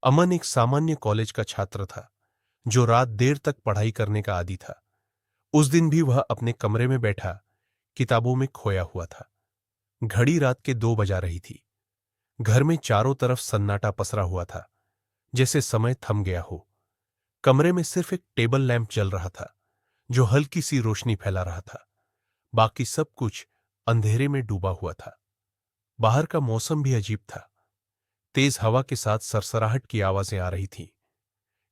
अमन एक सामान्य कॉलेज का छात्र था, जो रात देर तक पढ़ाई करने का आदी था। उस दिन भी वह अपने कमरे में बैठा किताबों में खोया हुआ था। घड़ी रात के 2 बजा रही थी। घर में चारों तरफ सन्नाटा पसरा हुआ था, जैसे समय थम गया हो। कमरे में सिर्फ एक टेबल लैंप जल रहा था, जो हल्की सी रोशनी फैला रहा था। बाकी सब कुछ अंधेरे में डूबा हुआ था। बाहर का मौसम भी अजीब था। तेज हवा के साथ सरसराहट की आवाजें आ रही थीं।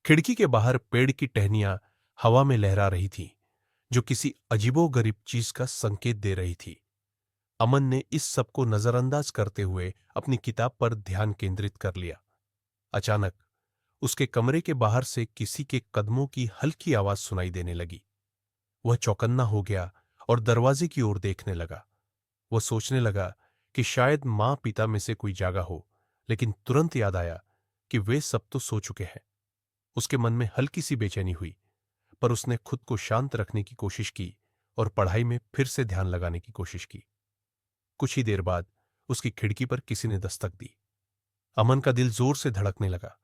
खिड़की के बाहर पेड़ की टहनियां हवा में लहरा रही थीं, जो किसी अजीबोगरीब चीज का संकेत दे रही थी। अमन ने इस सब को नजरअंदाज करते हुए अपनी किताब पर ध्यान केंद्रित कर लिया। अचानक उसके कमरे के बाहर से किसी के कदमों की हल्की आवाज सुनाई देने लगी। वह चौकन्ना हो गया और दरवाजे की ओर देखने लगा। वह सोचने लगा कि शायद मां पिता में से कोई जागा हो, लेकिन तुरंत याद आया कि वे सब तो सो चुके हैं। उसके मन में हल्की सी बेचैनी हुई, पर उसने खुद को शांत रखने की कोशिश की और पढ़ाई में फिर से ध्यान लगाने की कोशिश की। कुछ ही देर बाद उसकी खिड़की पर किसी ने दस्तक दी। अमन का दिल जोर से धड़कने लगा।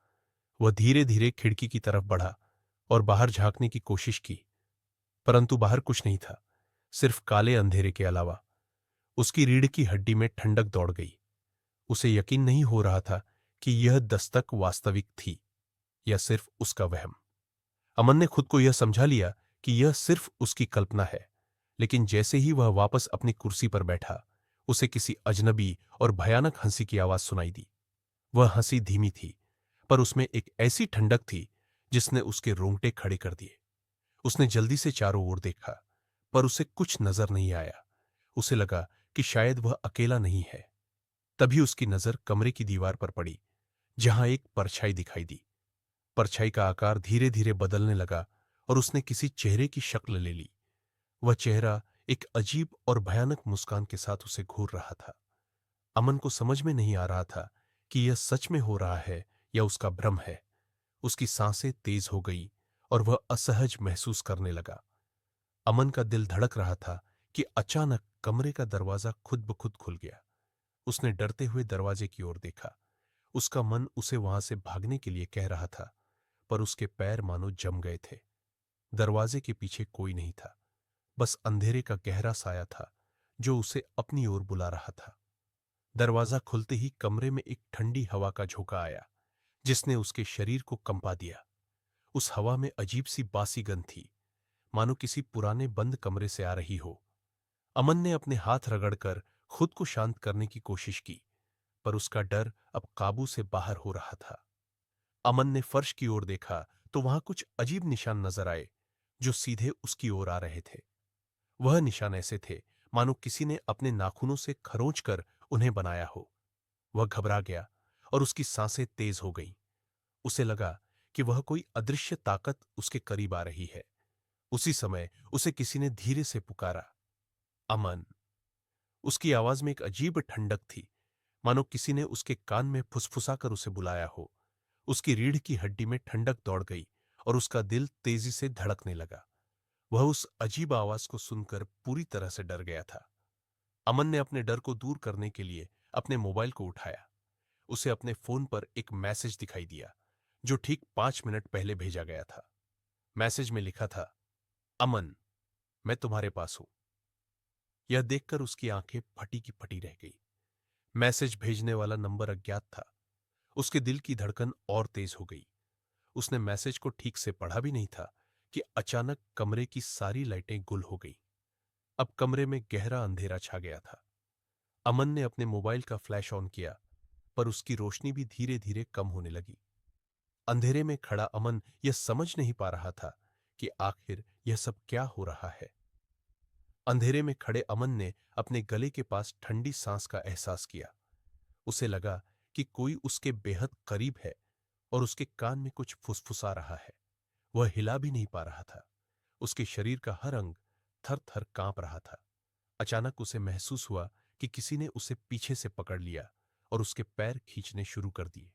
वह धीरे धीरे खिड़की की तरफ बढ़ा और बाहर झांकने की कोशिश की, परंतु बाहर कुछ नहीं था, सिर्फ काले अंधेरे के अलावा। उसकी रीढ़ की हड्डी में ठंडक दौड़ गई। उसे यकीन नहीं हो रहा था कि यह दस्तक वास्तविक थी या सिर्फ उसका वहम। अमन ने खुद को यह समझा लिया कि यह सिर्फ उसकी कल्पना है, लेकिन जैसे ही वह वापस अपनी कुर्सी पर बैठा, उसे किसी अजनबी और भयानक हंसी की आवाज सुनाई दी। वह हंसी धीमी थी, पर उसमें एक ऐसी ठंडक थी जिसने उसके रोंगटे खड़े कर दिए। उसने जल्दी से चारों ओर देखा, पर उसे कुछ नजर नहीं आया। उसे लगा कि शायद वह अकेला नहीं है। तभी उसकी नजर कमरे की दीवार पर पड़ी, जहां एक परछाई दिखाई दी। परछाई का आकार धीरे धीरे बदलने लगा और उसने किसी चेहरे की शक्ल ले ली। वह चेहरा एक अजीब और भयानक मुस्कान के साथ उसे घूर रहा था। अमन को समझ में नहीं आ रहा था कि यह सच में हो रहा है या उसका भ्रम है। उसकी सांसें तेज हो गई और वह असहज महसूस करने लगा। अमन का दिल धड़क रहा था कि अचानक कमरे का दरवाजा खुद ब खुद खुल गया। उसने डरते हुए दरवाजे की ओर देखा। उसका मन उसे वहां से भागने के लिए कह रहा था, पर उसके पैर मानो जम गए थे। दरवाजे के पीछे कोई नहीं था, बस अंधेरे का गहरा साया था जो उसे अपनी ओर बुला रहा था। दरवाजा खुलते ही कमरे में एक ठंडी हवा का झोंका आया, जिसने उसके शरीर को कंपा दिया। उस हवा में अजीब सी बासी गंध थी, मानो किसी पुराने बंद कमरे से आ रही हो। अमन ने अपने हाथ रगड़कर खुद को शांत करने की कोशिश की, पर उसका डर अब काबू से बाहर हो रहा था। अमन ने फर्श की ओर देखा तो वहां कुछ अजीब निशान नजर आए, जो सीधे उसकी ओर आ रहे थे। वह निशान ऐसे थे मानो किसी ने अपने नाखूनों से खरोंच कर उन्हें बनाया हो। वह घबरा गया और उसकी सांसें तेज हो गईं। उसे लगा कि वह कोई अदृश्य ताकत उसके करीब आ रही है। उसी समय उसे किसी ने धीरे से पुकारा, अमन। उसकी आवाज में एक अजीब ठंडक थी, मानो किसी ने उसके कान में फुसफुसाकर उसे बुलाया हो। उसकी रीढ़ की हड्डी में ठंडक दौड़ गई और उसका दिल तेजी से धड़कने लगा। वह उस अजीब आवाज को सुनकर पूरी तरह से डर गया था। अमन ने अपने डर को दूर करने के लिए अपने मोबाइल को उठाया। उसे अपने फोन पर एक मैसेज दिखाई दिया, जो ठीक 5 मिनट पहले भेजा गया था। मैसेज में लिखा था, अमन, मैं तुम्हारे पास हूं। यह देखकर उसकी आंखें फटी की फटी रह गई। मैसेज भेजने वाला नंबर अज्ञात था। उसके दिल की धड़कन और तेज हो गई। उसने मैसेज को ठीक से पढ़ा भी नहीं था कि अचानक कमरे की सारी लाइटें गुल हो गईं। अब कमरे में गहरा अंधेरा छा गया था। अमन ने अपने मोबाइल का फ्लैश ऑन किया, पर उसकी रोशनी भी धीरे धीरे कम होने लगी। अंधेरे में खड़ा अमन यह समझ नहीं पा रहा था कि आखिर यह सब क्या हो रहा है। अंधेरे में खड़े अमन ने अपने गले के पास ठंडी सांस का एहसास किया। उसे लगा कि कोई उसके बेहद करीब है और उसके कान में कुछ फुसफुसा रहा है। वह हिला भी नहीं पा रहा था। उसके शरीर का हर अंग थर थर कांप रहा था। अचानक उसे महसूस हुआ कि किसी ने उसे पीछे से पकड़ लिया और उसके पैर खींचने शुरू कर दिए।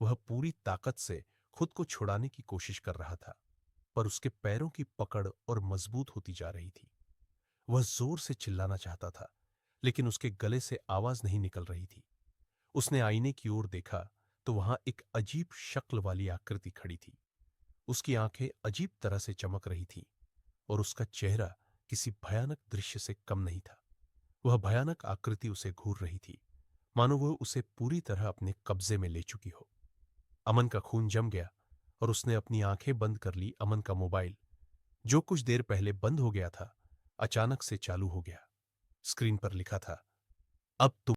वह पूरी ताकत से खुद को छुड़ाने की कोशिश कर रहा था, पर उसके पैरों की पकड़ और मजबूत होती जा रही थी। वह जोर से चिल्लाना चाहता था, लेकिन उसके गले से आवाज नहीं निकल रही थी। उसने आईने की ओर देखा तो वहां एक अजीब शक्ल वाली आकृति खड़ी थी। उसकी आंखें अजीब तरह से चमक रही थीं और उसका चेहरा किसी भयानक दृश्य से कम नहीं था। वह भयानक आकृति उसे घूर रही थी, मानो वह उसे पूरी तरह अपने कब्जे में ले चुकी हो। अमन का खून जम गया और उसने अपनी आंखें बंद कर ली। अमन का मोबाइल, जो कुछ देर पहले बंद हो गया था, अचानक से चालू हो गया। स्क्रीन पर लिखा था, अब तुम